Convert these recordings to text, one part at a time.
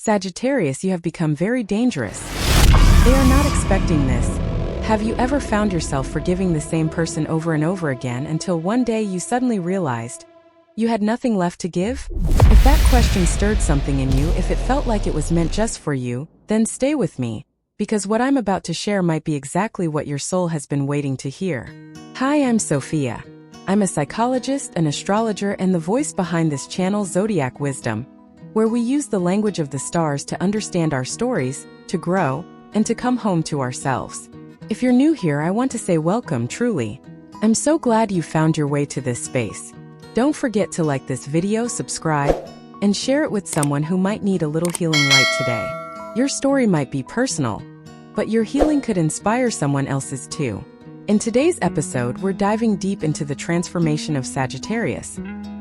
Sagittarius, you have become very dangerous. They are not expecting this. Have you ever found yourself forgiving the same person over and over again until one day you suddenly realized you had nothing left to give? If that question stirred something in you, if it felt like it was meant just for you, then stay with me, because what I'm about to share might be exactly what your soul has been waiting to hear. Hi, I'm Sophia. I'm a psychologist, an astrologer, and the voice behind this channel, Zodiac Wisdom, where we use the language of the stars to understand our stories, to grow, and to come home to ourselves. If you're new here, I want to say welcome, truly. I'm so glad you found your way to this space. Don't forget to like this video, subscribe, and share it with someone who might need a little healing light today. Your story might be personal, but your healing could inspire someone else's too. In today's episode, we're diving deep into the transformation of Sagittarius.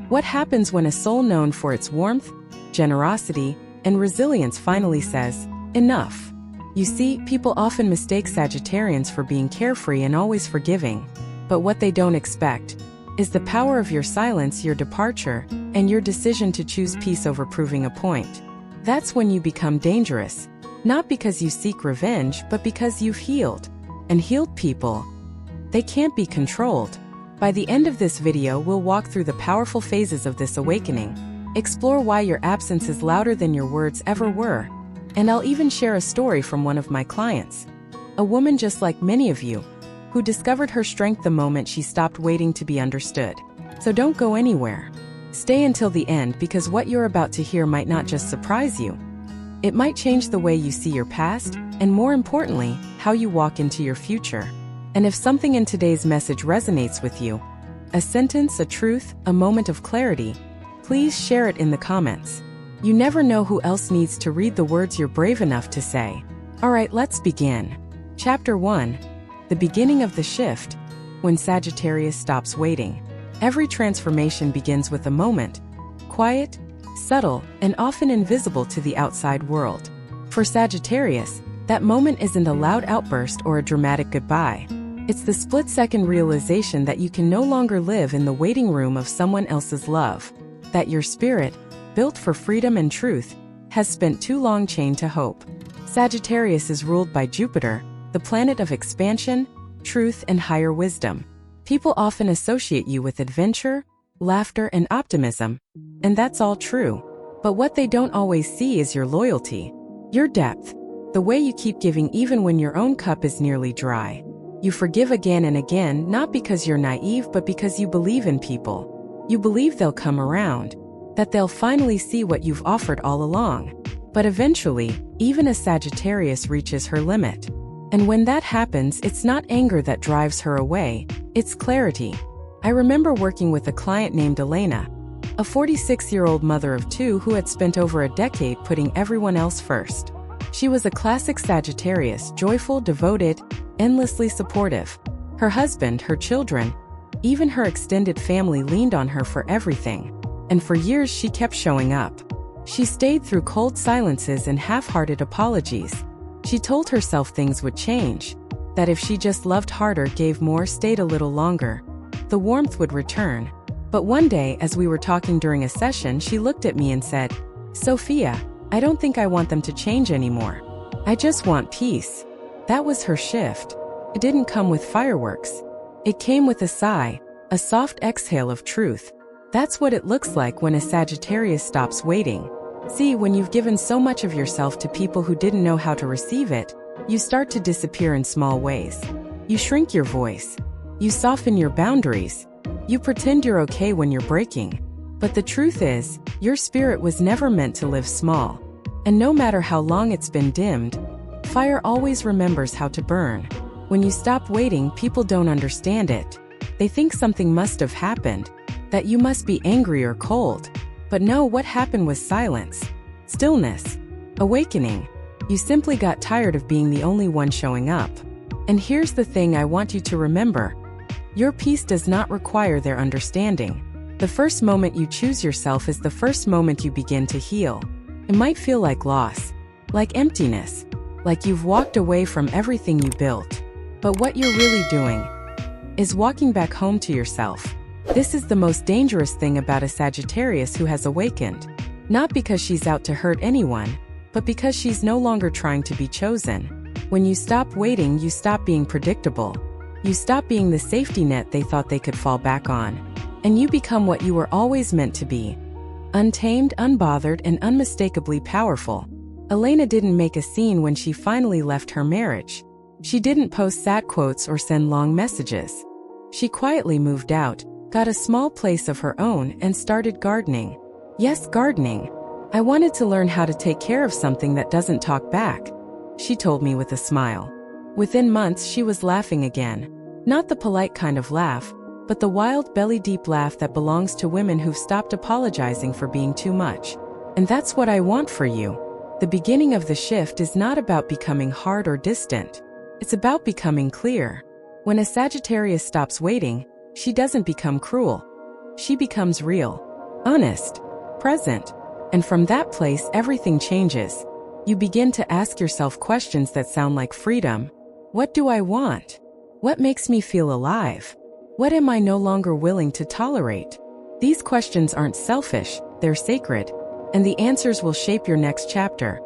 What happens when a soul known for its warmth, generosity, and resilience finally says, enough? You see, people often mistake Sagittarians for being carefree and always forgiving, but what they don't expect is the power of your silence, your departure, and your decision to choose peace over proving a point. That's when you become dangerous, not because you seek revenge, but because you've healed. And healed people, they can't be controlled. By the end of this video, we'll walk through the powerful phases of this awakening, explore why your absence is louder than your words ever were, and I'll even share a story from one of my clients, a woman just like many of you, who discovered her strength the moment she stopped waiting to be understood. So don't go anywhere. Stay until the end, because what you're about to hear might not just surprise you. It might change the way you see your past, and more importantly, how you walk into your future. And if something in today's message resonates with you, a sentence, a truth, a moment of clarity, please share it in the comments. You never know who else needs to read the words you're brave enough to say. Alright, let's begin. Chapter 1. The beginning of the shift. When Sagittarius stops waiting. Every transformation begins with a moment. Quiet, subtle, and often invisible to the outside world. For Sagittarius, that moment isn't a loud outburst or a dramatic goodbye. It's the split-second realization that you can no longer live in the waiting room of someone else's love. That your spirit, built for freedom and truth, has spent too long chained to hope. Sagittarius is ruled by Jupiter, the planet of expansion, truth, and higher wisdom. People often associate you with adventure, laughter, and optimism, and that's all true. But what they don't always see is your loyalty, your depth, the way you keep giving even when your own cup is nearly dry. You forgive again and again, not because you're naive, but because you believe in people. You believe they'll come around, that they'll finally see what you've offered all along. But eventually, even a Sagittarius reaches her limit. And when that happens, it's not anger that drives her away, it's clarity. I remember working with a client named Elena, a 46-year-old mother of two who had spent over a decade putting everyone else first. She was a classic Sagittarius, joyful, devoted, endlessly supportive. Her husband, her children, even her extended family leaned on her for everything. And for years she kept showing up. She stayed through cold silences and half-hearted apologies. She told herself things would change, that if she just loved harder, gave more, stayed a little longer, the warmth would return. But one day, as we were talking during a session, she looked at me and said, "Sophia, I don't think I want them to change anymore. I just want peace." That was her shift. It didn't come with fireworks. It came with a sigh, a soft exhale of truth. That's what it looks like when a Sagittarius stops waiting. See, when you've given so much of yourself to people who didn't know how to receive it, you start to disappear in small ways. You shrink your voice. You soften your boundaries. You pretend you're okay when you're breaking. But the truth is, your spirit was never meant to live small. And no matter how long it's been dimmed, fire always remembers how to burn. When you stop waiting, people don't understand it. They think something must have happened, that you must be angry or cold. But no, what happened was silence, stillness, awakening. You simply got tired of being the only one showing up. And here's the thing I want you to remember. Your peace does not require their understanding. The first moment you choose yourself is the first moment you begin to heal. It might feel like loss, like emptiness, like you've walked away from everything you built. But what you're really doing is walking back home to yourself. This is the most dangerous thing about a Sagittarius who has awakened. Not because she's out to hurt anyone, but because she's no longer trying to be chosen. When you stop waiting, you stop being predictable. You stop being the safety net they thought they could fall back on. And you become what you were always meant to be. Untamed, unbothered, and unmistakably powerful. Elena didn't make a scene when she finally left her marriage. She didn't post sad quotes or send long messages. She quietly moved out, got a small place of her own, and started gardening. Yes, gardening. I wanted to learn how to take care of something that doesn't talk back, she told me with a smile. Within months, she was laughing again. Not the polite kind of laugh, but the wild, belly-deep laugh that belongs to women who've stopped apologizing for being too much. And that's what I want for you. The beginning of the shift is not about becoming hard or distant. It's about becoming clear. When a Sagittarius stops waiting, she doesn't become cruel. She becomes real, honest, present. And from that place, everything changes. You begin to ask yourself questions that sound like freedom. What do I want? What makes me feel alive? What am I no longer willing to tolerate? These questions aren't selfish, they're sacred. And the answers will shape your next chapter.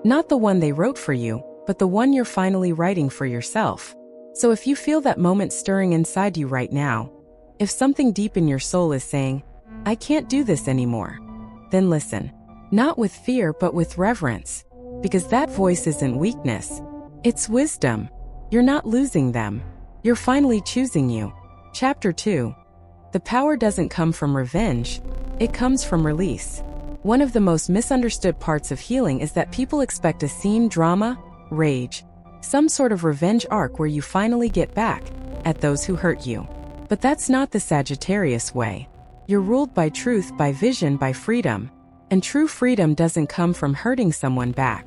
Not the one they wrote for you, but the one you're finally writing for yourself. So if you feel that moment stirring inside you right now, if something deep in your soul is saying, I can't do this anymore, then listen. Not with fear, but with reverence. Because that voice isn't weakness. It's wisdom. You're not losing them. You're finally choosing you. Chapter 2. The power doesn't come from revenge. It comes from release. One of the most misunderstood parts of healing is that people expect a scene, drama, rage, some sort of revenge arc where you finally get back at those who hurt you. But that's not the Sagittarius way. You're ruled by truth, by vision, by freedom. And true freedom doesn't come from hurting someone back.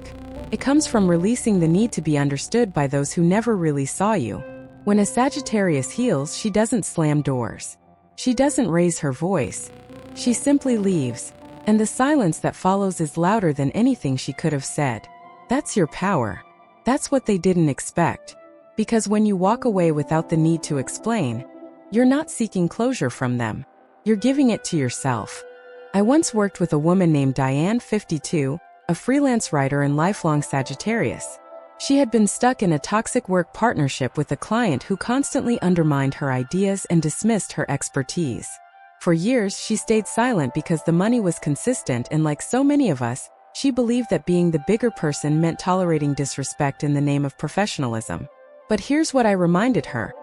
It comes from releasing the need to be understood by those who never really saw you. When a Sagittarius heals, she doesn't slam doors. She doesn't raise her voice. She simply leaves. And the silence that follows is louder than anything she could have said. That's your power. That's what they didn't expect. Because when you walk away without the need to explain, you're not seeking closure from them. You're giving it to yourself. I once worked with a woman named Diane, 52, a freelance writer and lifelong Sagittarius. She had been stuck in a toxic work partnership with a client who constantly undermined her ideas and dismissed her expertise. For years, she stayed silent because the money was consistent, and like so many of us, she believed that being the bigger person meant tolerating disrespect in the name of professionalism. But here's what I reminded her.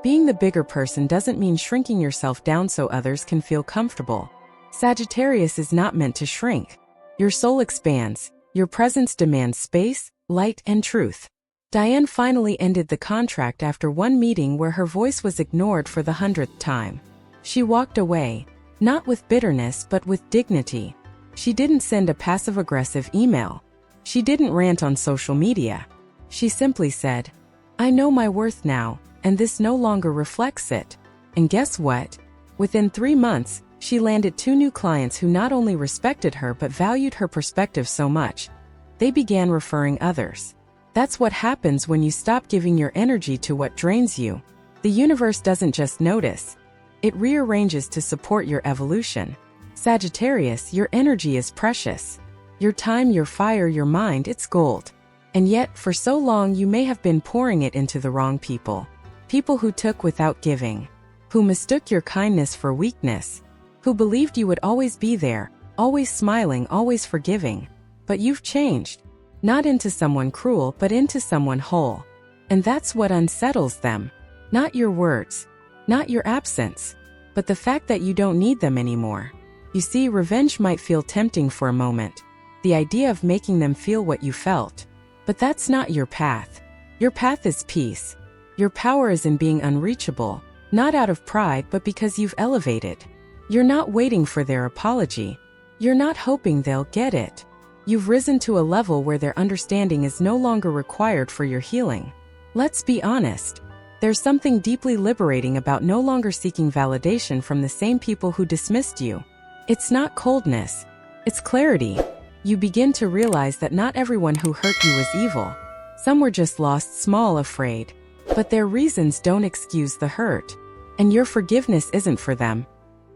Being the bigger person doesn't mean shrinking yourself down so others can feel comfortable. Sagittarius is not meant to shrink. Your soul expands. Your presence demands space, light, and truth. Diane finally ended the contract after one meeting where her voice was ignored for the 100th time. She walked away, not with bitterness but with dignity. She didn't send a passive-aggressive email. She didn't rant on social media. She simply said, I know my worth now, and this no longer reflects it. And guess what? Within 3 months, she landed 2 new clients who not only respected her but valued her perspective so much. They began referring others. That's what happens when you stop giving your energy to what drains you. The universe doesn't just notice. It rearranges to support your evolution. Sagittarius, your energy is precious. Your time, your fire, your mind, it's gold. And yet, for so long you may have been pouring it into the wrong people. People who took without giving. Who mistook your kindness for weakness. Who believed you would always be there, always smiling, always forgiving. But you've changed. Not into someone cruel, but into someone whole. And that's what unsettles them. Not your words. Not your absence. But the fact that you don't need them anymore. You see, revenge might feel tempting for a moment. The idea of making them feel what you felt. But that's not your path. Your path is peace. Your power is in being unreachable, not out of pride but because you've elevated. You're not waiting for their apology. You're not hoping they'll get it. You've risen to a level where their understanding is no longer required for your healing. Let's be honest. There's something deeply liberating about no longer seeking validation from the same people who dismissed you. It's not coldness. It's clarity. You begin to realize that not everyone who hurt you was evil. Some were just lost, small, afraid. But their reasons don't excuse the hurt. And your forgiveness isn't for them.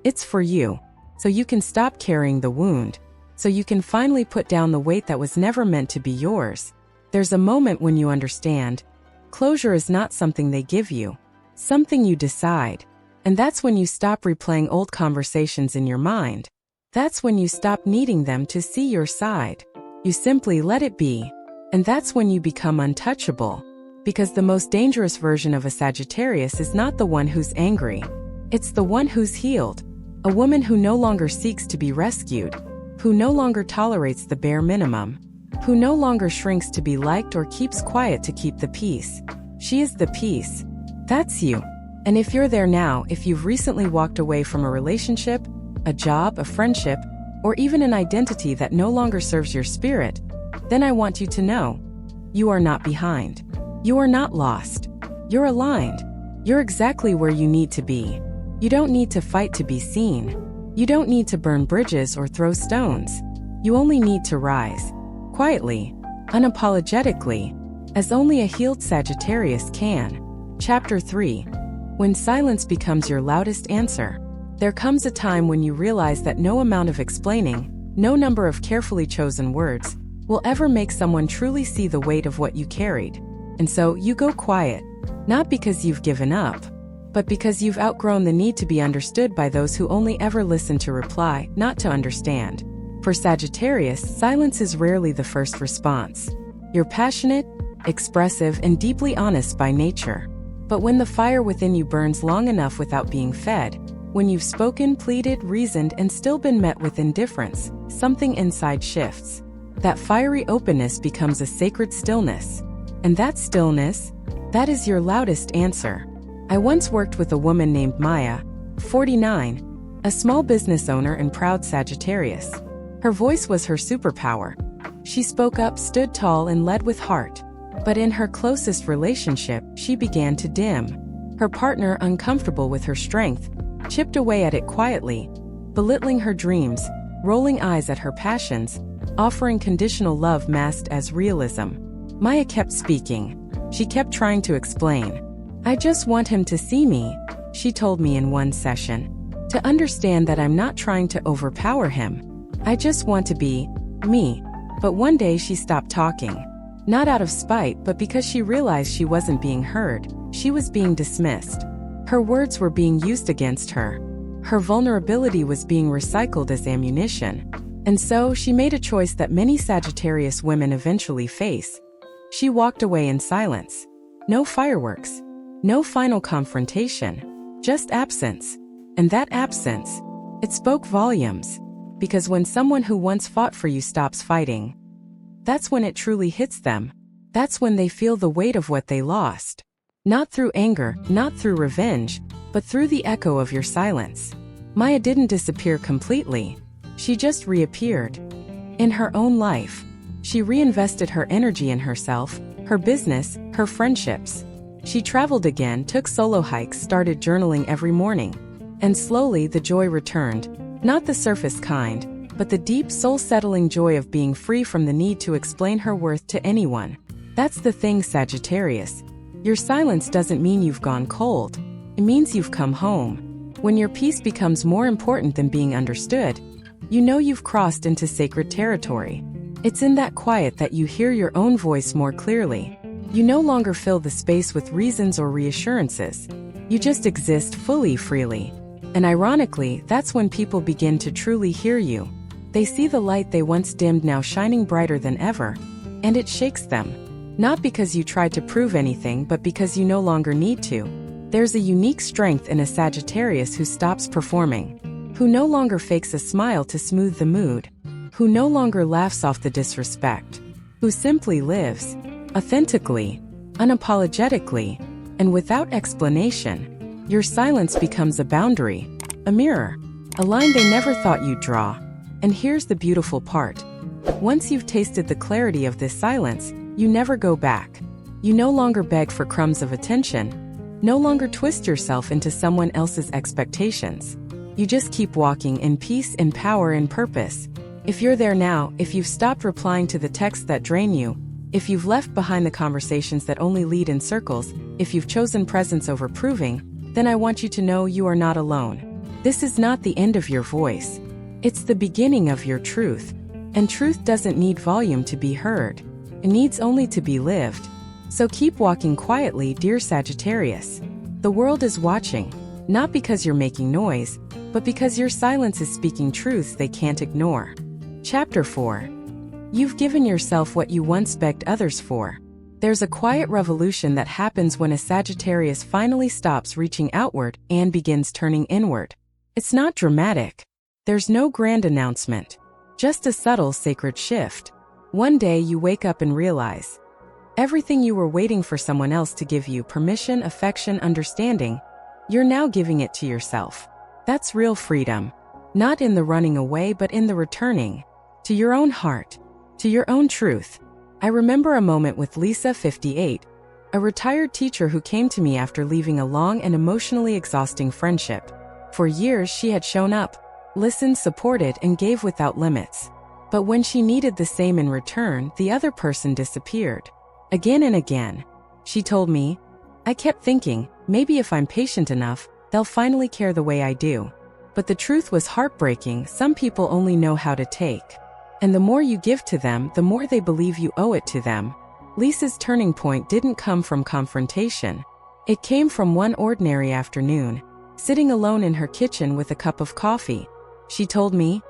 It's for you. So you can stop carrying the wound. so you can finally put down the weight that was never meant to be yours. There's a moment when you understand. Closure is not something they give you, something you decide. And that's when you stop replaying old conversations in your mind. That's when you stop needing them to see your side. You simply let it be. And that's when you become untouchable. Because the most dangerous version of a Sagittarius is not the one who's angry. It's the one who's healed. A woman who no longer seeks to be rescued. Who no longer tolerates the bare minimum. Who no longer shrinks to be liked or keeps quiet to keep the peace. She is the peace. That's you. And if you're there now, if you've recently walked away from a relationship, a job, a friendship, or even an identity that no longer serves your spirit, then I want you to know, you are not behind. You are not lost. You're aligned. You're exactly where you need to be. You don't need to fight to be seen. You don't need to burn bridges or throw stones. You only need to rise. Quietly, unapologetically, as only a healed Sagittarius can. Chapter 3. When silence becomes your loudest answer. There comes a time when you realize that no amount of explaining, no number of carefully chosen words, will ever make someone truly see the weight of what you carried. And so you go quiet, not because you've given up, but because you've outgrown the need to be understood by those who only ever listen to reply, not to understand. For Sagittarius, silence is rarely the first response. You're passionate, expressive, and deeply honest by nature. But when the fire within you burns long enough without being fed, when you've spoken, pleaded, reasoned, and still been met with indifference, something inside shifts. That fiery openness becomes a sacred stillness. And that stillness, that is your loudest answer. I once worked with a woman named Maya, 49, a small business owner and proud Sagittarius. Her voice was her superpower. She spoke up, stood tall, and led with heart. But in her closest relationship, she began to dim. Her partner, uncomfortable with her strength, chipped away at it quietly, belittling her dreams, rolling eyes at her passions, offering conditional love masked as realism. Maya kept speaking. She kept trying to explain. I just want him to see me, she told me in one session. To understand that I'm not trying to overpower him. I just want to be me. But one day she stopped talking. Not out of spite, but because she realized she wasn't being heard. She was being dismissed. Her words were being used against her. Her vulnerability was being recycled as ammunition. And so she made a choice that many Sagittarius women eventually face. She walked away in silence. No fireworks. No final confrontation. Just absence. And that absence, it spoke volumes. Because when someone who once fought for you stops fighting, that's when it truly hits them. That's when they feel the weight of what they lost. Not through anger, not through revenge, but through the echo of your silence. Maya didn't disappear completely. She just reappeared. In her own life. She reinvested her energy in herself, her business, her friendships. She traveled again, took solo hikes, started journaling every morning. And slowly the joy returned. Not the surface kind, but the deep soul-settling joy of being free from the need to explain her worth to anyone. That's the thing, Sagittarius. Your silence doesn't mean you've gone cold. It means you've come home. When your peace becomes more important than being understood, you know you've crossed into sacred territory. It's in that quiet that you hear your own voice more clearly. You no longer fill the space with reasons or reassurances. You just exist fully, freely. And ironically, that's when people begin to truly hear you. They see the light they once dimmed now shining brighter than ever. And it shakes them. Not because you tried to prove anything, but because you no longer need to. There's a unique strength in a Sagittarius who stops performing. Who no longer fakes a smile to smooth the mood. Who no longer laughs off the disrespect. Who simply lives. Authentically. Unapologetically. And without explanation. Your silence becomes a boundary, a mirror, a line they never thought you'd draw. And here's the beautiful part. Once you've tasted the clarity of this silence, you never go back. You no longer beg for crumbs of attention, no longer twist yourself into someone else's expectations. You just keep walking in peace, in power, in purpose. If you're there now, if you've stopped replying to the texts that drain you, if you've left behind the conversations that only lead in circles, if you've chosen presence over proving, then I want you to know you are not alone. This is not the end of your voice. It's the beginning of your truth. And truth doesn't need volume to be heard. It needs only to be lived. So keep walking quietly, dear Sagittarius. The world is watching, not because you're making noise, but because your silence is speaking truths they can't ignore. Chapter 4. You've given yourself what you once begged others for. There's a quiet revolution that happens when a Sagittarius finally stops reaching outward and begins turning inward. It's not dramatic. There's no grand announcement. Just a subtle, sacred shift. One day you wake up and realize everything you were waiting for someone else to give you, permission, affection, understanding, you're now giving it to yourself. That's real freedom. Not in the running away, but in the returning. To your own heart. To your own truth. I remember a moment with Lisa, 58, a retired teacher who came to me after leaving a long and emotionally exhausting friendship. For years she had shown up, listened, supported, and gave without limits. But when she needed the same in return, the other person disappeared. Again and again. She told me, I kept thinking, maybe if I'm patient enough, they'll finally care the way I do. But the truth was heartbreaking. Some people only know how to take. And the more you give to them, the more they believe you owe it to them. Lisa's turning point didn't come from confrontation. It came from one ordinary afternoon, sitting alone in her kitchen with a cup of coffee. She told me,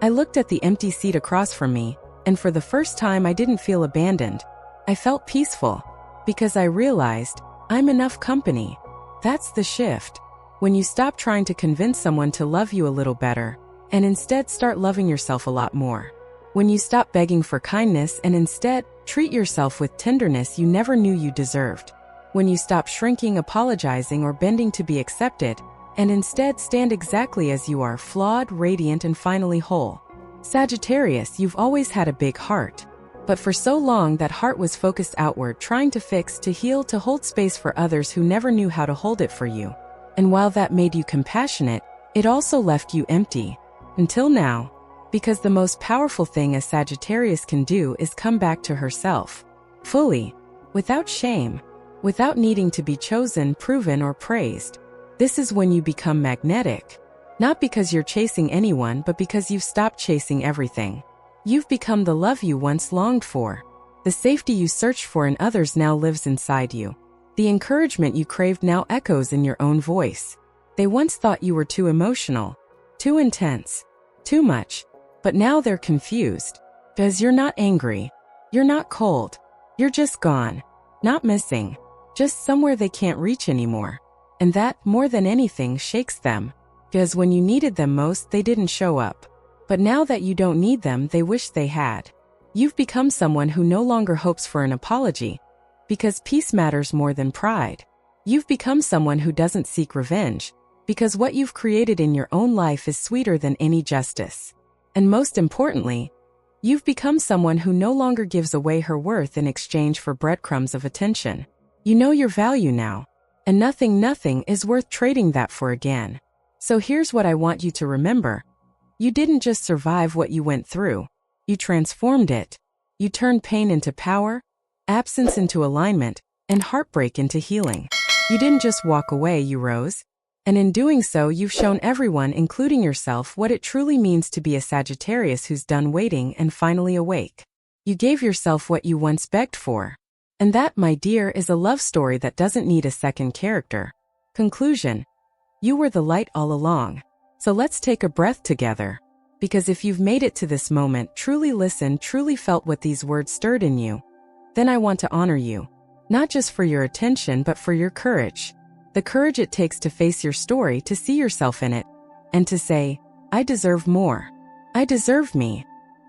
I looked at the empty seat across from me, and for the first time I didn't feel abandoned. I felt peaceful, because I realized, I'm enough company. That's the shift. When you stop trying to convince someone to love you a little better, and instead start loving yourself a lot more. When you stop begging for kindness and instead treat yourself with tenderness you never knew you deserved. When you stop shrinking, apologizing, or bending to be accepted, and instead stand exactly as you are, flawed, radiant, and finally whole. Sagittarius, you've always had a big heart. But for so long that heart was focused outward, trying to fix, to heal, to hold space for others who never knew how to hold it for you. And while that made you compassionate, it also left you empty. Until now. Because the most powerful thing a Sagittarius can do is come back to herself. Fully. Without shame. Without needing to be chosen, proven, or praised. This is when you become magnetic. Not because you're chasing anyone, but because you've stopped chasing everything. You've become the love you once longed for. The safety you searched for in others now lives inside you. The encouragement you craved now echoes in your own voice. They once thought you were too emotional, too intense, too much. But now they're confused. Because you're not angry. You're not cold. You're just gone. Not missing. Just somewhere they can't reach anymore. And that, more than anything, shakes them. Because when you needed them most, they didn't show up. But now that you don't need them, they wish they had. You've become someone who no longer hopes for an apology. Because peace matters more than pride. You've become someone who doesn't seek revenge. Because what you've created in your own life is sweeter than any justice. And most importantly, you've become someone who no longer gives away her worth in exchange for breadcrumbs of attention. You know your value now, and nothing is worth trading that for again. So here's what I want you to remember. You didn't just survive what you went through. You transformed it. You turned pain into power, absence into alignment, and heartbreak into healing. You didn't just walk away, you rose. And in doing so, you've shown everyone, including yourself, what it truly means to be a Sagittarius who's done waiting and finally awake. You gave yourself what you once begged for. And that, my dear, is a love story that doesn't need a second character. Conclusion. You were the light all along. So let's take a breath together. Because if you've made it to this moment, truly listened, truly felt what these words stirred in you, then I want to honor you. Not just for your attention, but for your courage. The courage it takes to face your story, to see yourself in it, and to say, I deserve more. I deserve me.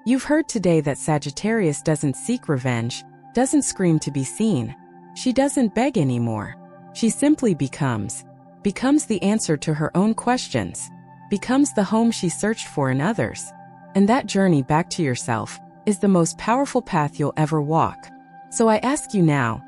You've heard today that Sagittarius doesn't seek revenge, doesn't scream to be seen. She doesn't beg anymore. She simply becomes the answer to her own questions, becomes the home she searched for in others. And that journey back to yourself is the most powerful path you'll ever walk. So I ask you now,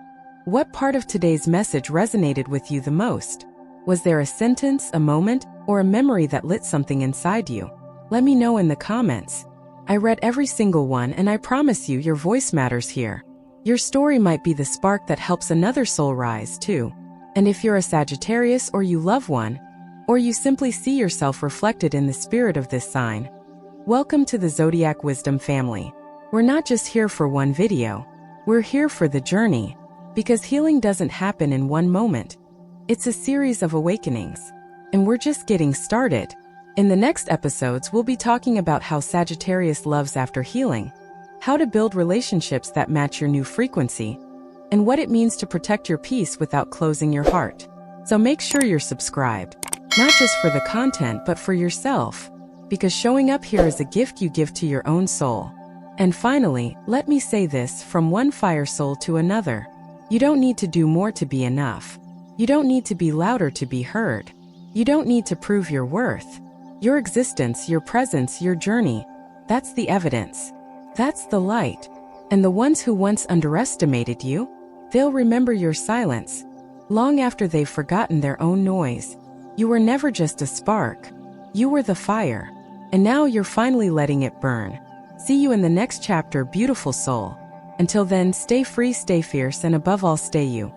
what part of today's message resonated with you the most? Was there a sentence, a moment, or a memory that lit something inside you? Let me know in the comments. I read every single one, and I promise you your voice matters here. Your story might be the spark that helps another soul rise too. And if you're a Sagittarius, or you love one, or you simply see yourself reflected in the spirit of this sign, Welcome to the Zodiac Wisdom family. We're not just here for one video. We're here for the journey. Because healing doesn't happen in one moment. It's a series of awakenings. And we're just getting started. In the next episodes, we'll be talking about how Sagittarius loves after healing, how to build relationships that match your new frequency, and what it means to protect your peace without closing your heart. So make sure you're subscribed, not just for the content but for yourself, because showing up here is a gift you give to your own soul. And finally, let me say this from one fire soul to another. You don't need to do more to be enough. You don't need to be louder to be heard. You don't need to prove your worth. Your existence, your presence, your journey, that's the evidence. That's the light. And the ones who once underestimated you, they'll remember your silence long after they've forgotten their own noise. You were never just a spark. You were the fire. And now you're finally letting it burn. See you in the next chapter, beautiful soul. Until then, stay free, stay fierce, and above all, stay you.